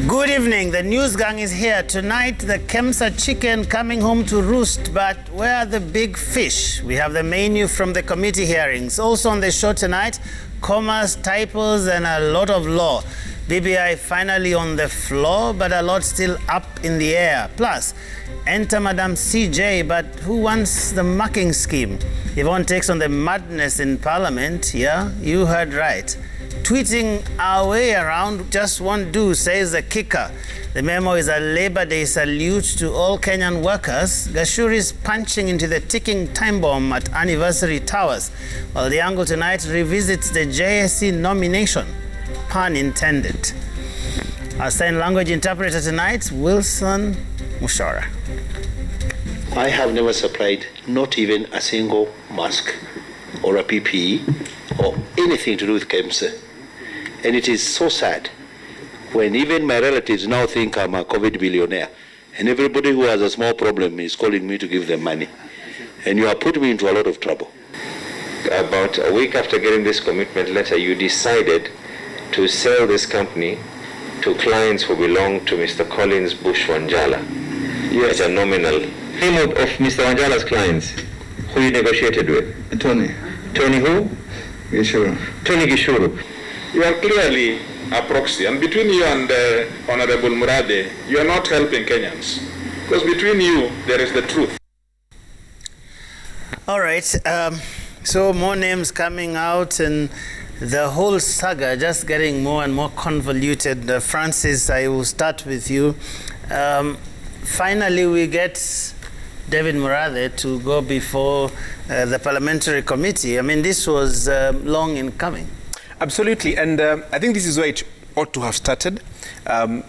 Good evening. The news gang is here. Tonight, the Kemsa chicken coming home to roost, but where are the big fish? We have the menu from the committee hearings. Also on the show tonight, commas, typos, and a lot of law. BBI finally on the floor, but a lot still up in the air. Plus, enter Madam CJ, but who wants the mucking scheme? Yvonne takes on the madness in Parliament. Yeah, you heard right. Tweeting our way around just won't do, says the kicker. The memo is a Labor Day salute to all Kenyan workers. Gashuri's punching into the ticking time bomb at Anniversary Towers, while the angle tonight revisits the JSC nomination. Pun intended. Our sign language interpreter tonight, Wilson Mushora. I have never supplied not even a single mask or a PPE or anything to do with Kemsa. And it is so sad when even my relatives now think I'm a COVID billionaire, and everybody who has a small problem is calling me to give them money. And you have put me into a lot of trouble. About a week after getting this commitment letter, you decided to sell this company to clients who belong to Mr. Collins Bush Wanjala. Yes. At a nominal. Name of Mr. Wanjala's clients, who you negotiated with? Tony. Tony who? Gishuru. Tony Gishuru. You are clearly a proxy, and between you and Honorable Murade, you are not helping Kenyans. Because between you, there is the truth. All right, so more names coming out, and the whole saga just getting more and more convoluted. Francis, I will start with you. Finally, we get David Murade to go before the parliamentary committee. I mean, this was long in coming. Absolutely, and I think this is where it ought to have started.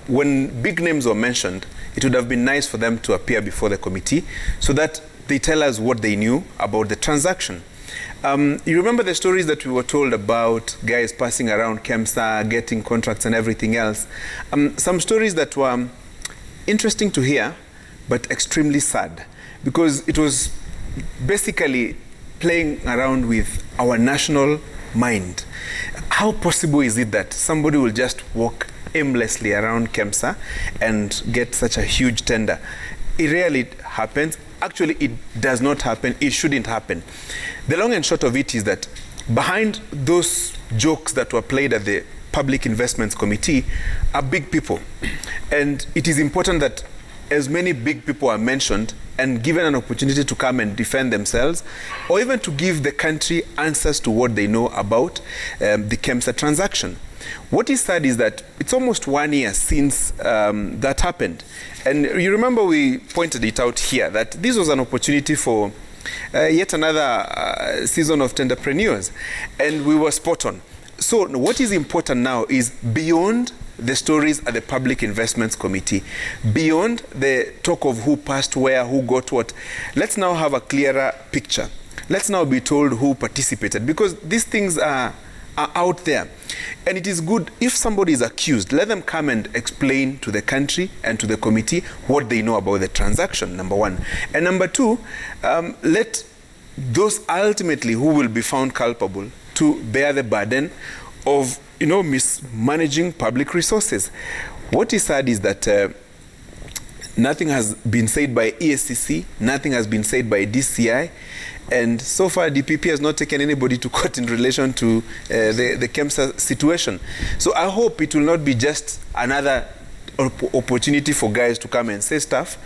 When big names were mentioned, it would have been nice for them to appear before the committee so that they tell us what they knew about the transaction. You remember the stories that we were told about guys passing around Kemsa, getting contracts and everything else. Some stories that were interesting to hear, but extremely sad, because it was basically playing around with our national mind. How possible is it that somebody will just walk aimlessly around Kemsa and get such a huge tender? It rarely happens. Actually, it does not happen. It shouldn't happen. The long and short of it is that behind those jokes that were played at the Public Investments Committee are big people. And it is important that as many big people are mentioned and given an opportunity to come and defend themselves, or even to give the country answers to what they know about the Kemsa transaction. What is sad is that it's almost 1 year since that happened. And you remember we pointed it out here that this was an opportunity for yet another season of tenderpreneurs. And we were spot on. So what is important now is beyond the stories at the Public Investments Committee, beyond the talk of who passed where, who got what, let's now have a clearer picture. Let's now be told who participated, because these things are out there. And it is good if somebody is accused, let them come and explain to the country and to the committee what they know about the transaction, number one. And number two, let those ultimately who will be found culpable to bear the burden of mismanaging public resources. What is sad is that nothing has been said by ESCC, nothing has been said by DCI, and so far DPP has not taken anybody to court in relation to the Kemsa situation. So I hope it will not be just another opportunity for guys to come and say stuff.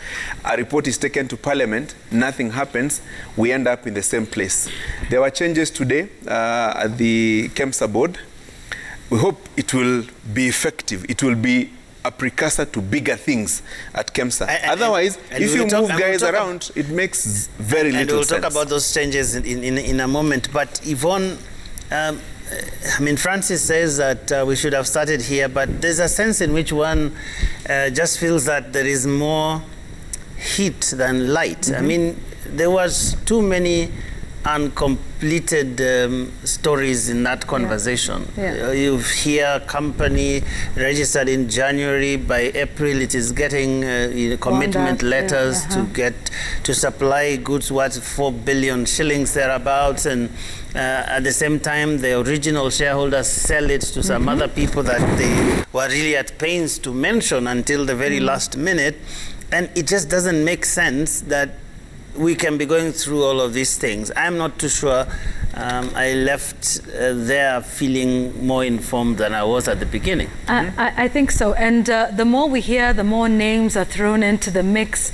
A report is taken to Parliament, nothing happens, we end up in the same place. There were changes today at the Kemsa board. We hope it will be effective. It will be a precursor to bigger things at Kemsa. Otherwise, if you move guys around, it makes very little sense. And we'll talk about those changes in a moment. But Yvonne, I mean, Francis says that we should have started here, but there's a sense in which one just feels that there is more heat than light. I mean, there was too many uncompleted stories in that conversation. You hear company registered in January, by April it is getting commitment letters to supply goods worth 4 billion shillings thereabouts, and at the same time the original shareholders sell it to some other people that they were really at pains to mention until the very last minute. And it just doesn't make sense that we can be going through all of these things. I'm not too sure. I left there feeling more informed than I was at the beginning. I think so. And the more we hear, the more names are thrown into the mix.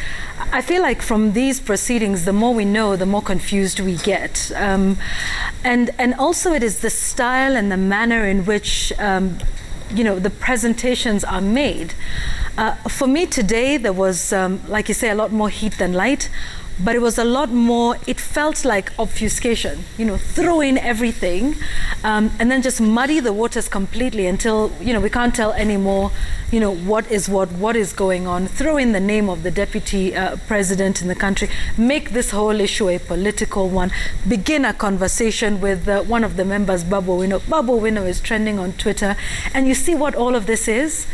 I feel like from these proceedings, the more we know, the more confused we get. And also it is the style and the manner in which the presentations are made. For me today, there was, like you say, a lot more heat than light, but it was a lot more, it felt like obfuscation, throw in everything, and then just muddy the waters completely until, we can't tell anymore, what is going on, throw in the name of the deputy president in the country, make this whole issue a political one, begin a conversation with one of the members, Babu Wino. Babu Wino is trending on Twitter, and you see what all of this is?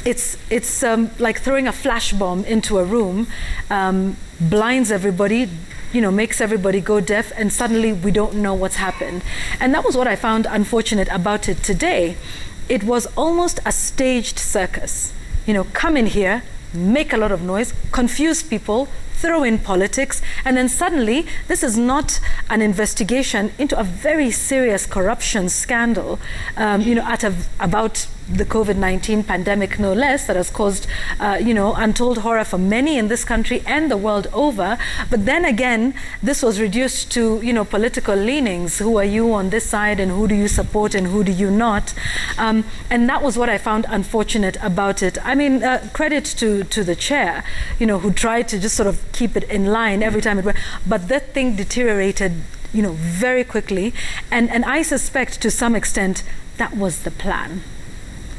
It's like throwing a flash bomb into a room, blinds everybody, makes everybody go deaf, and suddenly we don't know what's happened. And that was what I found unfortunate about it today. It was almost a staged circus. Come in here, make a lot of noise, confuse people, throw in politics, and then suddenly this is not an investigation into a very serious corruption scandal, about the COVID-19 pandemic, no less, that has caused, untold horror for many in this country and the world over. But then again, this was reduced to, political leanings. Who are you on this side, and who do you support, and who do you not? And that was what I found unfortunate about it. I mean, credit to the chair, who tried to just sort of keep it in line every time it went. But that thing deteriorated, very quickly. And I suspect to some extent that was the plan.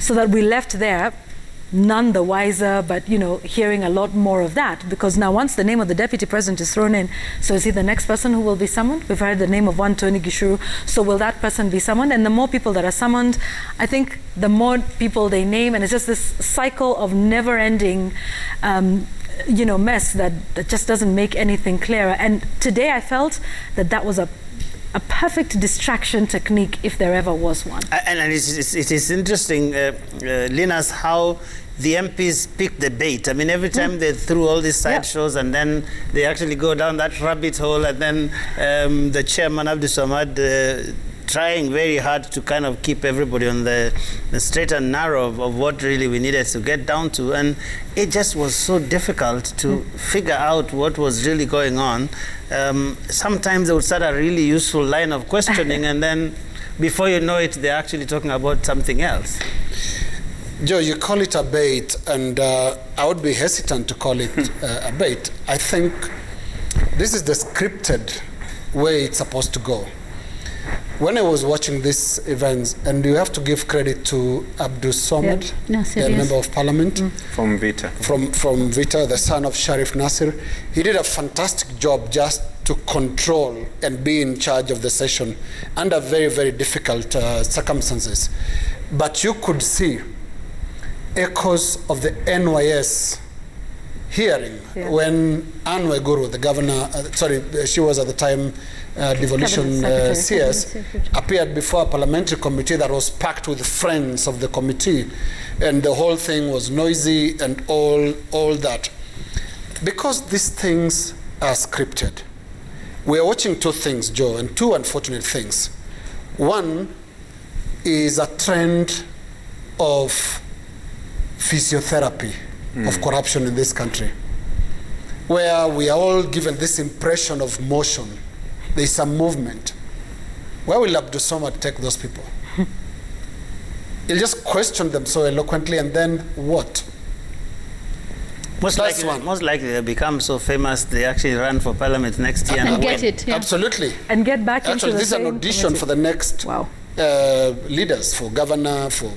So that we left there none the wiser, but hearing a lot more of that, because now once the name of the deputy president is thrown in, so is he the next person who will be summoned? We've heard the name of one Tony Gishuru, so will that person be summoned? And the more people that are summoned, I think the more people they name, and it's just this cycle of never-ending mess that just doesn't make anything clearer. And today I felt that was a perfect distraction technique, if there ever was one. And it is interesting, Linus, how the MPs pick the bait. I mean, every time they threw all these sideshows, and then they actually go down that rabbit hole, and then the chairman, Abdul Samad, trying very hard to kind of keep everybody on the straight and narrow of what really we needed to get down to. And it just was so difficult to figure out what was really going on. Sometimes they would start a really useful line of questioning, and then before you know it, they're actually talking about something else. Joe, you call it a bait, and I would be hesitant to call it a bait. I think this is the scripted way it's supposed to go. When I was watching these events, and you have to give credit to Abdul Samad, the member of parliament. From Vita. From Vita, the son of Sharif Nasir. He did a fantastic job just to control and be in charge of the session under very, very difficult circumstances. But you could see echoes of the NYS hearing when Anne Waiguru, the governor, she was at the time devolution CS, appeared before a parliamentary committee that was packed with friends of the committee, and the whole thing was noisy and all that. Because these things are scripted, we are watching two things, Joe, and two unfortunate things. One is a trend of physiotherapy of corruption in this country, where we are all given this impression of motion. There is some movement. Where will Abdul Samad take those people? He'll just question them so eloquently, and then what? Most likely they become so famous they actually run for parliament next year and get it. Absolutely. And get back into the this is an audition for the next leaders, for governor, for...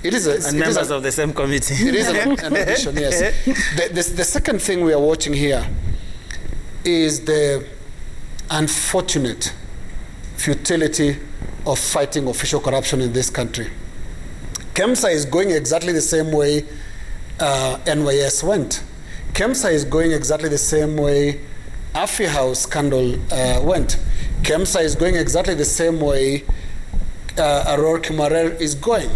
members of the same committee. It is an audition, yes. The second thing we are watching here is the unfortunate futility of fighting official corruption in this country. Kemsa is going exactly the same way NYS went. Kemsa is going exactly the same way Afi House scandal went. Kemsa is going exactly the same way Aurora Kimarel is going.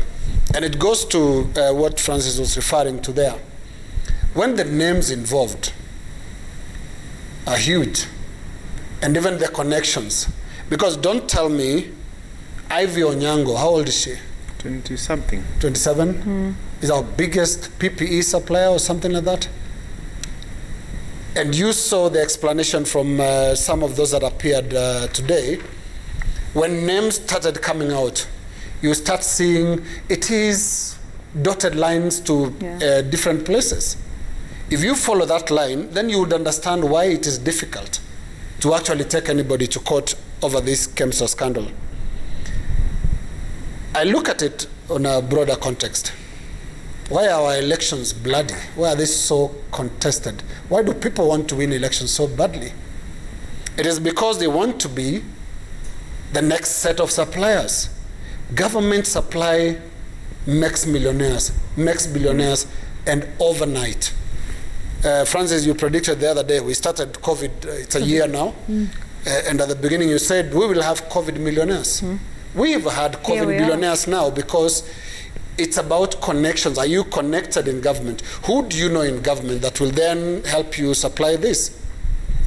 And it goes to what Francis was referring to there. When the names involved are huge, and even the connections, because don't tell me Ivy Onyango, how old is she? 20-something. 27? Is our biggest PPE supplier or something like that? And you saw the explanation from some of those that appeared today. When names started coming out, you start seeing it is dotted lines to different places. If you follow that line, then you would understand why it is difficult to actually take anybody to court over this Kemsa scandal. I look at it on a broader context. Why are our elections bloody? Why are they so contested? Why do people want to win elections so badly? It is because they want to be the next set of suppliers. Government supply makes millionaires, makes billionaires, and overnight. Francis, you predicted the other day, we started COVID, it's a year now, and at the beginning you said, we will have COVID millionaires. We've had COVID billionaires now because it's about connections. Are you connected in government? Who do you know in government that will then help you supply this?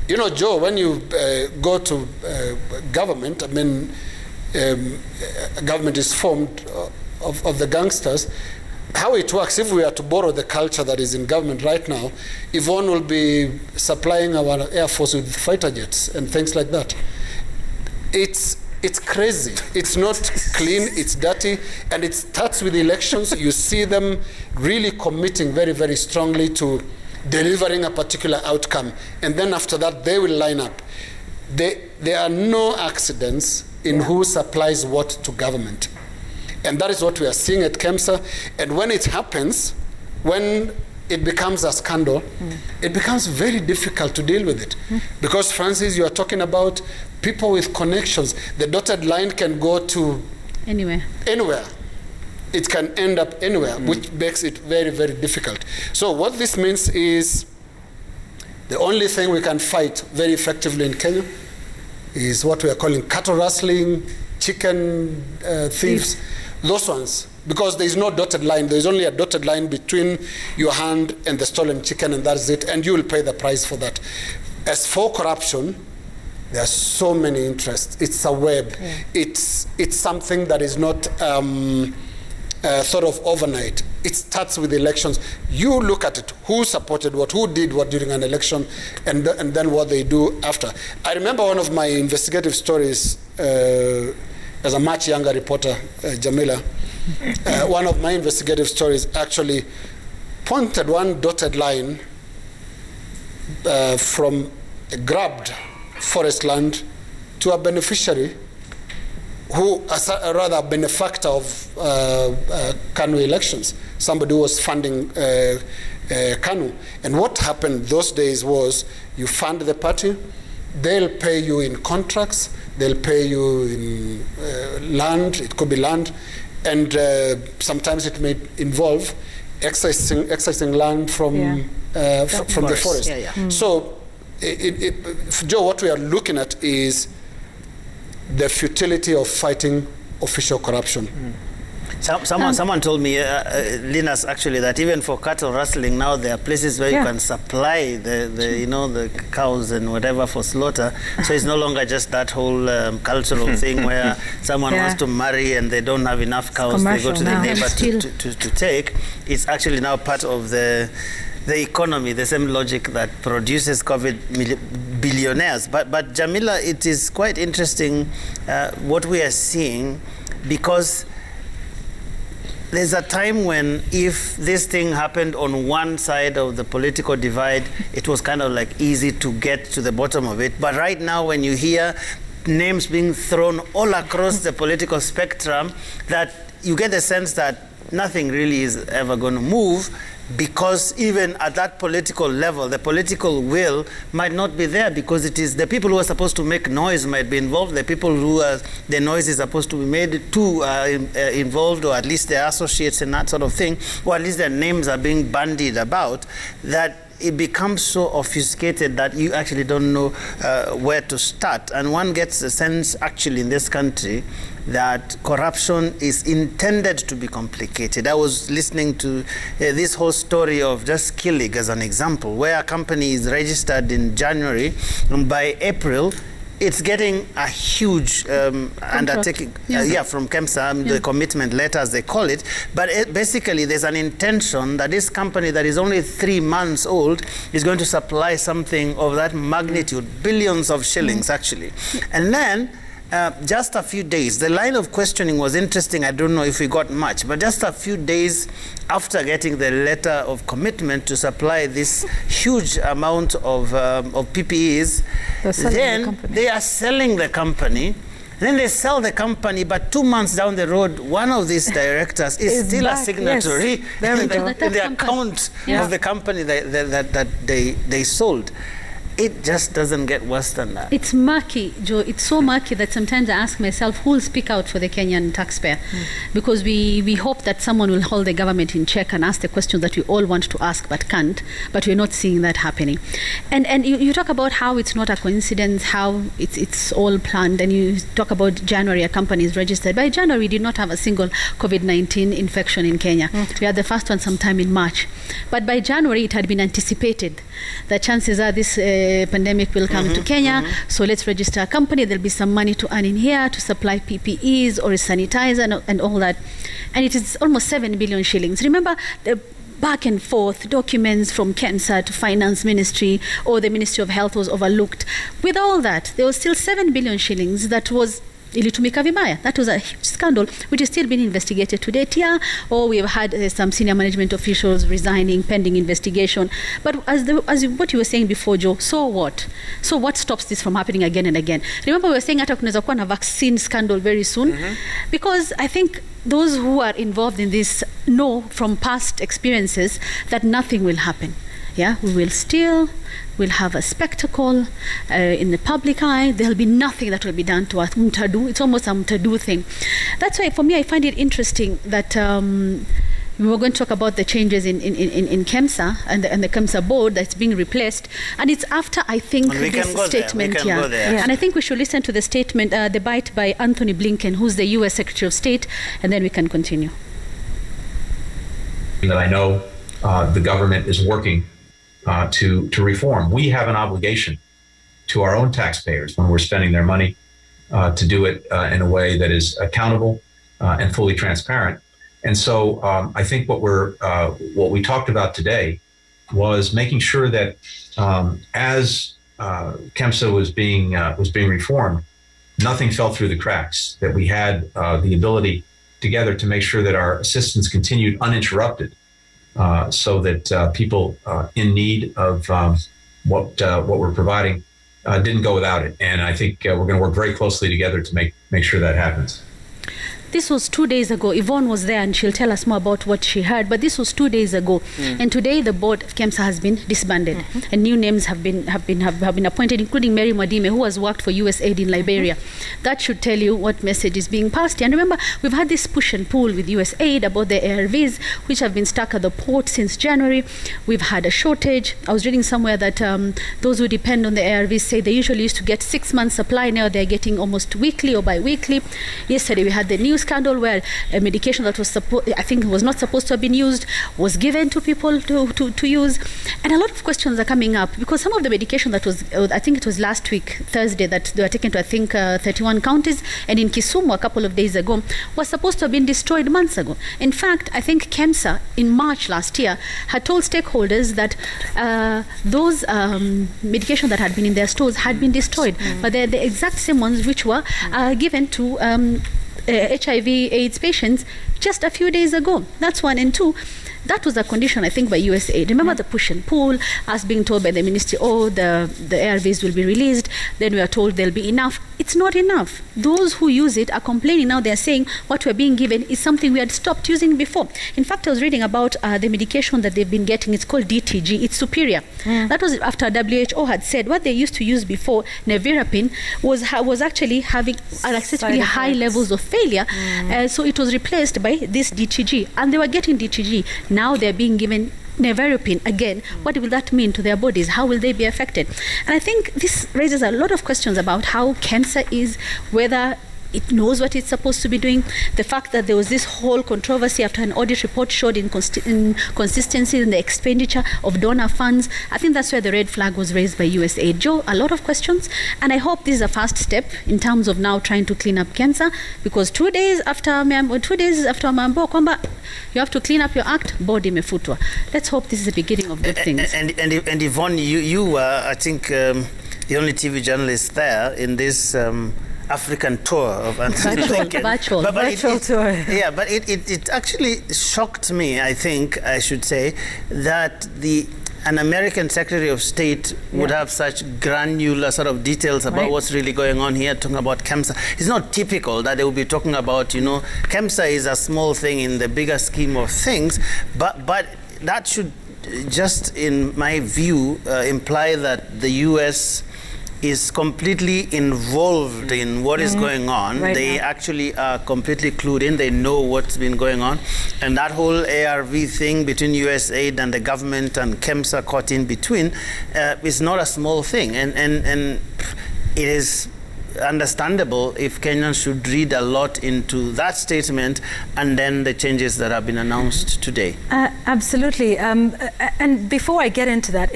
You know, Joe, when you go to government, I mean, government is formed of the gangsters. How it works, if we are to borrow the culture that is in government right now, Yvonne will be supplying our Air Force with fighter jets and things like that. It's crazy. It's not clean, it's dirty, and it starts with elections. You see them really committing very, very strongly to delivering a particular outcome. And then after that, they will line up. There are no accidents in who supplies what to government. And that is what we are seeing at Kemsa. And when it happens, when it becomes a scandal, it becomes very difficult to deal with it. Because, Francis, you are talking about people with connections. The dotted line can go to anywhere. It can end up anywhere, which makes it very, very difficult. So what this means is the only thing we can fight very effectively in Kenya is what we are calling cattle rustling, chicken thieves, those ones. Because there is no dotted line. There is only a dotted line between your hand and the stolen chicken, and that's it. And you will pay the price for that. As for corruption, there are so many interests. It's a web. It's something that is not sort of overnight. It starts with elections. You look at it. Who supported what? Who did what during an election? And then what they do after. I remember one of my investigative stories as a much younger reporter, Jamila. One of my investigative stories actually pointed one dotted line from a grabbed forest land to a beneficiary who, rather a benefactor of KANU elections, somebody who was funding KANU. And what happened those days was you fund the party, they'll pay you in contracts, they'll pay you in land, it could be land, and sometimes it may involve excising land from the forest. So, Joe, what we are looking at is the futility of fighting official corruption. Someone told me, Linus, actually, that even for cattle rustling now, there are places where you can supply the cows and whatever for slaughter. So it's no longer just that whole cultural thing where someone wants to marry and they don't have enough cows. They go to the neighbor to take. It's actually now part of the economy, the same logic that produces COVID billionaires. But Jamila, it is quite interesting what we are seeing, because there's a time when if this thing happened on one side of the political divide, it was kind of like easy to get to the bottom of it. But right now, when you hear names being thrown all across the political spectrum, that you get the sense that nothing really is ever going to move, because even at that political level, the political will might not be there, because it is the people who are supposed to make noise might be involved, the people who the noise is supposed to be made to involved, or at least their associates and that sort of thing, or at least their names are being bandied about, that it becomes so obfuscated that you actually don't know where to start. And one gets a sense, actually, in this country, that corruption is intended to be complicated. I was listening to this whole story of just Killig as an example, where a company is registered in January, and by April, it's getting a huge undertaking from Kemsa, the commitment letter, as they call it. But basically, there's an intention that this company that is only 3 months old is going to supply something of that magnitude, billions of shillings, actually. And then, just a few days, the line of questioning was interesting. I don't know if we got much, but just a few days after getting the letter of commitment to supply this huge amount of PPEs, then they are selling the company. Then they sell the company, but 2 months down the road, one of these directors is still a signatory in the account of the company that they sold. It just doesn't get worse than that. It's murky, Joe. It's so murky that sometimes I ask myself, who will speak out for the Kenyan taxpayer? Because we hope that someone will hold the government in check and ask the questions that we all want to ask but can't, but we're not seeing that happening. And you talk about how it's not a coincidence, how it's all planned, and you talk about January, a company is registered. By January, we did not have a single COVID-19 infection in Kenya. We had the first one sometime in March. But by January, it had been anticipated. The chances are this pandemic will come to Kenya, so let's register a company. There'll be some money to earn in here to supply PPEs or a sanitizer and all that. And it is almost 7 billion shillings. Remember the back and forth documents from Kemsa to Finance Ministry, or the Ministry of Health was overlooked. With all that, there was still 7 billion shillings that was ilitumika vibaya. That was a huge scandal, which is still being investigated to date here, or we have had some senior management officials resigning pending investigation. But as what you were saying before, Joe, so what? So what stops this from happening again and again? Remember, we were saying hata kunaweza kuwa na vaccine scandal very soon, because I think those who are involved in this know from past experiences that nothing will happen. Yeah, we will still, we'll have a spectacle in the public eye. There'll be nothing that will be done to us. Mtadu, it's almost a mtadu thing. That's why, for me, I find it interesting that we were going to talk about the changes in Kemsa and the Kemsa board that's being replaced. And it's after, I think, this statement here. And I think we should listen to the statement, the bite by Anthony Blinken, who's the US Secretary of State, and then we can continue. That I know the government is working to reform. We have an obligation to our own taxpayers when we're spending their money to do it in a way that is accountable and fully transparent. And so I think what we talked about today was making sure that as Kemsa was being reformed, nothing fell through the cracks, that we had the ability together to make sure that our assistance continued uninterrupted, so that people in need of what we're providing didn't go without it. And I think we're going to work very closely together to make sure that happens. This was 2 days ago. Yvonne was there and she'll tell us more about what she heard. But this was 2 days ago. And today the board of Kemsa has been disbanded. And new names have been appointed, including Mary Mwadime, who has worked for USAID in Liberia. That should tell you what message is being passed. And remember, we've had this push and pull with USAID about the ARVs, which have been stuck at the port since January. We've had a shortage. I was reading somewhere that those who depend on the ARVs say they usually used to get 6 months supply. Now they're getting almost weekly or bi-weekly. Yesterday we had the news scandal where a medication that was I think was not supposed to have been used was given to people to use. And a lot of questions are coming up because some of the medication that was, I think it was last week, Thursday, that they were taken to, I think, 31 counties, and in Kisumu a couple of days ago, was supposed to have been destroyed months ago. In fact, I think Kemsa in March last year had told stakeholders that those medication that had been in their stores had been destroyed, but they're the exact same ones which were given to HIV/AIDS patients just a few days ago. That's one. And two, that was a condition, I think, by USAID. Remember the push and pull, us being told by the ministry, oh, the ARVs will be released. Then we are told there'll be enough. It's not enough. Those who use it are complaining now. They're saying what we're being given is something we had stopped using before. In fact, I was reading about the medication that they've been getting. It's called DTG. It's superior. That was after WHO had said what they used to use before, nevirapine, was actually having unacceptably high levels of failure. So it was replaced by this DTG. And they were getting DTG. Now they're being given nevirapine again. What will that mean to their bodies? How will they be affected? And I think this raises a lot of questions about how Kemsa is, whether it knows what it's supposed to be doing. The fact that there was this whole controversy after an audit report showed inconsistency in the expenditure of donor funds. I think that's where the red flag was raised by USAID. Joe, a lot of questions, and I hope this is a first step in terms of now trying to clean up Kemsa, because 2 days after Mambo kwamba you have to clean up your act, board imefutwa. Let's hope this is the beginning of good things. And Yvonne, you were, I think, the only TV journalist there in this African tour of virtual tour. Yeah, but it actually shocked me, I think I should say, that an American Secretary of State would have such granular sort of details about what's really going on here, talking about Kemsa. It's not typical that they will be talking about, you know, Kemsa is a small thing in the bigger scheme of things, but that should just, in my view, imply that the US is completely involved in what is going on. They actually are completely clued in. They know what's been going on. And that whole ARV thing between USAID and the government and Kemsa caught in between is not a small thing. And it is understandable if Kenyans should read a lot into that statement and then the changes that have been announced today. Absolutely. And before I get into that,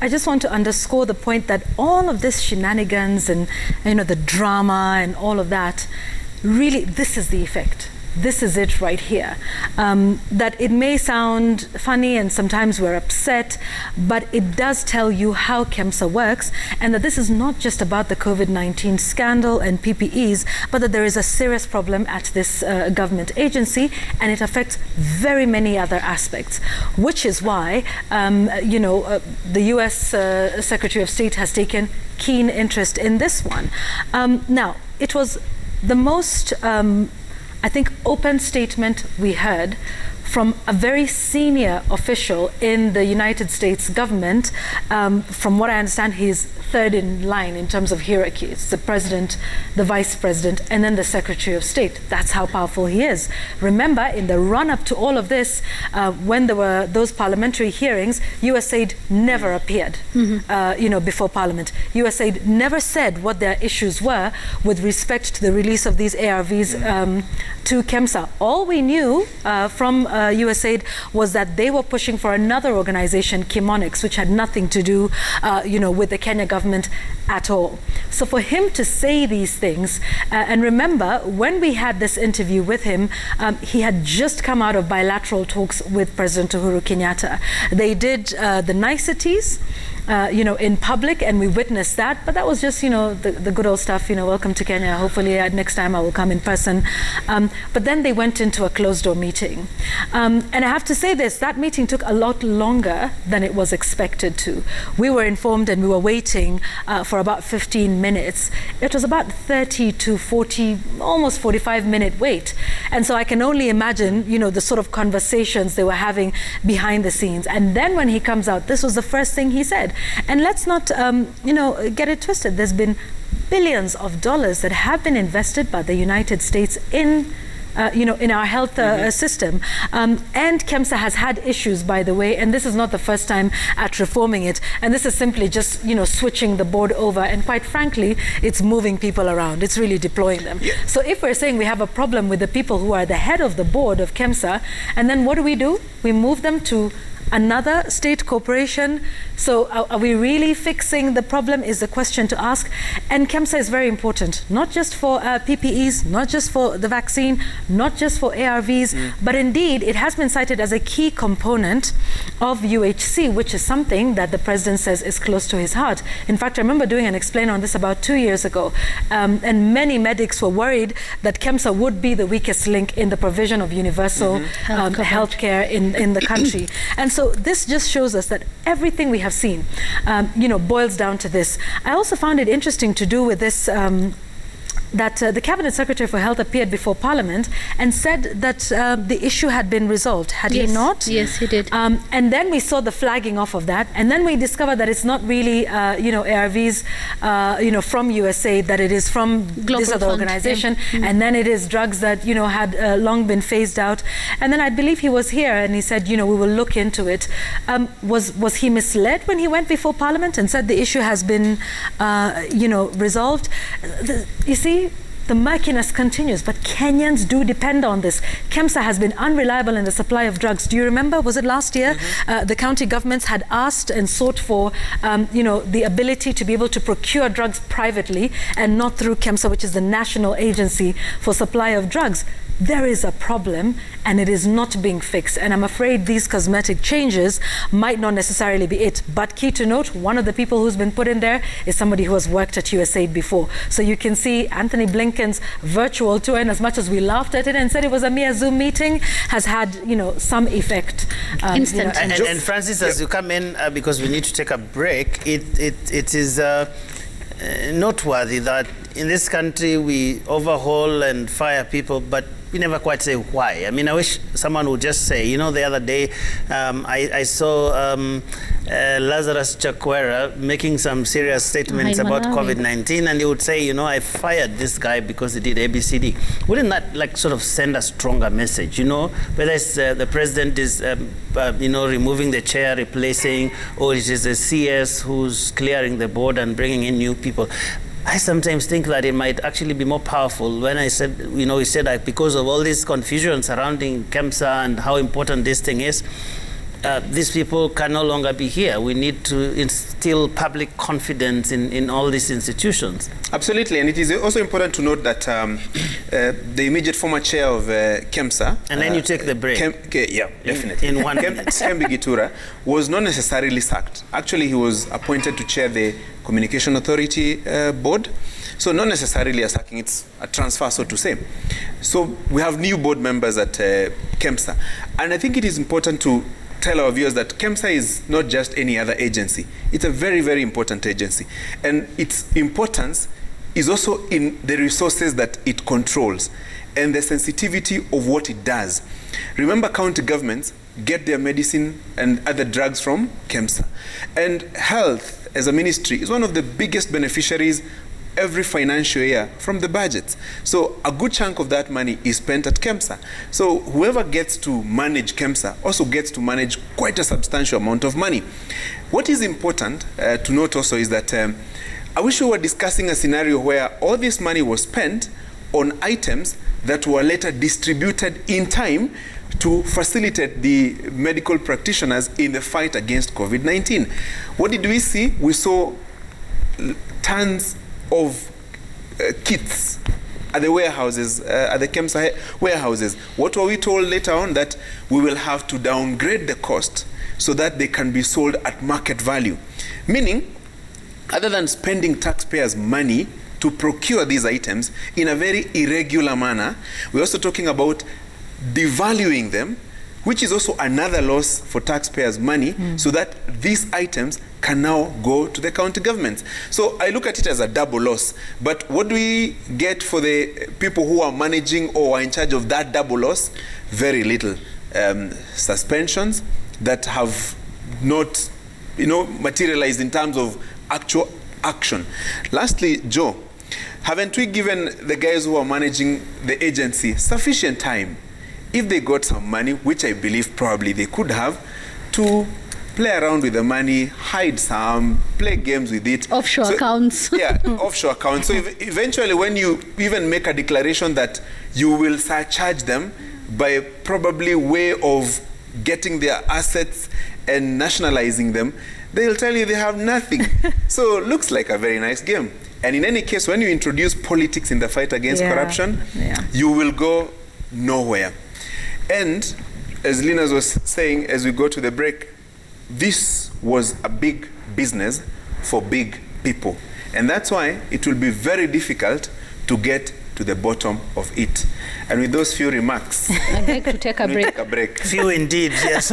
I just want to underscore the point that all of this shenanigans and, you know, the drama and all of that, really, this is the effect. This is it right here. That it may sound funny and sometimes we're upset, but it does tell you how Kemsa works, and that this is not just about the COVID-19 scandal and PPEs, but that there is a serious problem at this government agency, and it affects very many other aspects, which is why, you know, the US Secretary of State has taken keen interest in this one. Now, it was the most I think open statement we heard from a very senior official in the United States government. From what I understand, he's third in line in terms of hierarchy. It's the president, the vice president, and then the Secretary of State. That's how powerful he is. Remember, in the run-up to all of this, when there were those parliamentary hearings, USAID never appeared, you know, before Parliament. USAID never said what their issues were with respect to the release of these ARVs to Kemsa. All we knew from USAID was that they were pushing for another organization, Chemonics, which had nothing to do, you know, with the Kenya government at all. So for him to say these things, and remember, when we had this interview with him, he had just come out of bilateral talks with President Uhuru Kenyatta. They did the niceties, you know, in public, and we witnessed that, but that was just, you know, the good old stuff, you know, welcome to Kenya, hopefully next time I will come in person. But then they went into a closed-door meeting. And I have to say this, that meeting took a lot longer than it was expected to. We were informed and we were waiting for about 15 minutes. It was about 30 to 40, almost 45-minute wait. And so I can only imagine, you know, the sort of conversations they were having behind the scenes. And then when he comes out, this was the first thing he said. And let's not, you know, get it twisted. There's been billions of dollars that have been invested by the United States in you know, in our health system. And Kemsa has had issues, by the way, and this is not the first time at reforming it. And this is simply just, you know, switching the board over. And quite frankly, it's moving people around. It's really deploying them. Yeah. So if we're saying we have a problem with the people who are the head of the board of Kemsa, and then what do? We move them to another state corporation. So are we really fixing the problem is the question to ask. And Kemsa is very important, not just for PPEs, not just for the vaccine, not just for ARVs, but indeed it has been cited as a key component of UHC, which is something that the president says is close to his heart. In fact, I remember doing an explain on this about 2 years ago, and many medics were worried that Kemsa would be the weakest link in the provision of universal healthcare in the country. And so this just shows us that everything we have seen, boils down to this. I also found it interesting to do with this, that the Cabinet Secretary for Health appeared before Parliament and said that the issue had been resolved. Had he not? Yes, he did. And then we saw the flagging off of that. And then we discovered that it's not really, ARVs, from USA, that it is from this other organization. And then it is drugs that, had long been phased out. And then I believe he was here and he said, we will look into it. Was he misled when he went before Parliament and said the issue has been, resolved? You see, the murkiness continues, but Kenyans do depend on this. Kemsa has been unreliable in the supply of drugs. Do you remember, was it last year, the county governments had asked and sought for, the ability to be able to procure drugs privately and not through Kemsa, which is the national agency for supply of drugs. There is a problem and it is not being fixed. And I'm afraid these cosmetic changes might not necessarily be it. But key to note, one of the people who's been put in there is somebody who has worked at USAID before. So you can see Anthony Blinken's virtual tour, and as much as we laughed at it and said it was a mere Zoom meeting, has had, some effect. Instant. And Francis, as you come in, because we need to take a break, it is noteworthy that in this country we overhaul and fire people, but we never quite say why. I mean, I wish someone would just say, the other day I saw Lazarus Chakwera making some serious statements about COVID-19, and he would say, I fired this guy because he did ABCD. Wouldn't that sort of send a stronger message, whether it's the president is, removing the chair, replacing, or it is the CS who's clearing the board and bringing in new people. I sometimes think that it might actually be more powerful when I said, he said that because of all this confusion surrounding Kemsa and how important this thing is, these people can no longer be here. We need to instill public confidence in all these institutions. Absolutely, and it is also important to note that the immediate former chair of Kemsa... And then you take the break. Definitely. In 1 minute. Kembi Gitura was not necessarily sacked. Actually, he was appointed to chair the Communication Authority Board. So not necessarily a sacking, it's a transfer, so to say. So we have new board members at Kemsa. And I think it is important to tell our viewers that Kemsa is not just any other agency. It's a very, very important agency. And its importance is also in the resources that it controls and the sensitivity of what it does. Remember, county governments get their medicine and other drugs from Kemsa. And health, as a ministry, is one of the biggest beneficiaries every financial year from the budgets. So a good chunk of that money is spent at Kemsa. So whoever gets to manage Kemsa also gets to manage quite a substantial amount of money. What is important to note also is that I wish we were discussing a scenario where all this money was spent on items that were later distributed in time to facilitate the medical practitioners in the fight against COVID-19. What did we see? We saw tons of kits at the warehouses, at the Kemsa warehouses. What were we told later on? That we will have to downgrade the cost so that they can be sold at market value. Meaning, other than spending taxpayers' money to procure these items in a very irregular manner, we're also talking about devaluing them, which is also another loss for taxpayers' money, so that these items can now go to the county governments. So I look at it as a double loss. But what do we get for the people who are managing or are in charge of that double loss? Very little. Suspensions that have not, materialized in terms of actual action. Lastly, Joe, haven't we given the guys who are managing the agency sufficient time, if they got some money, which I believe probably they could have, to play around with the money, hide some, play games with it. Offshore accounts. Yeah, offshore accounts. So eventually when you even make a declaration that you will surcharge them by probably way of getting their assets and nationalizing them, they'll tell you they have nothing. So it looks like a very nice game. And in any case, when you introduce politics in the fight against corruption, you will go nowhere. And as Linus was saying, as we go to the break, this was a big business for big people. And that's why it will be very difficult to get to the bottom of it. And with those few remarks, I'd like to take a break. Take a break. Few indeed, yes.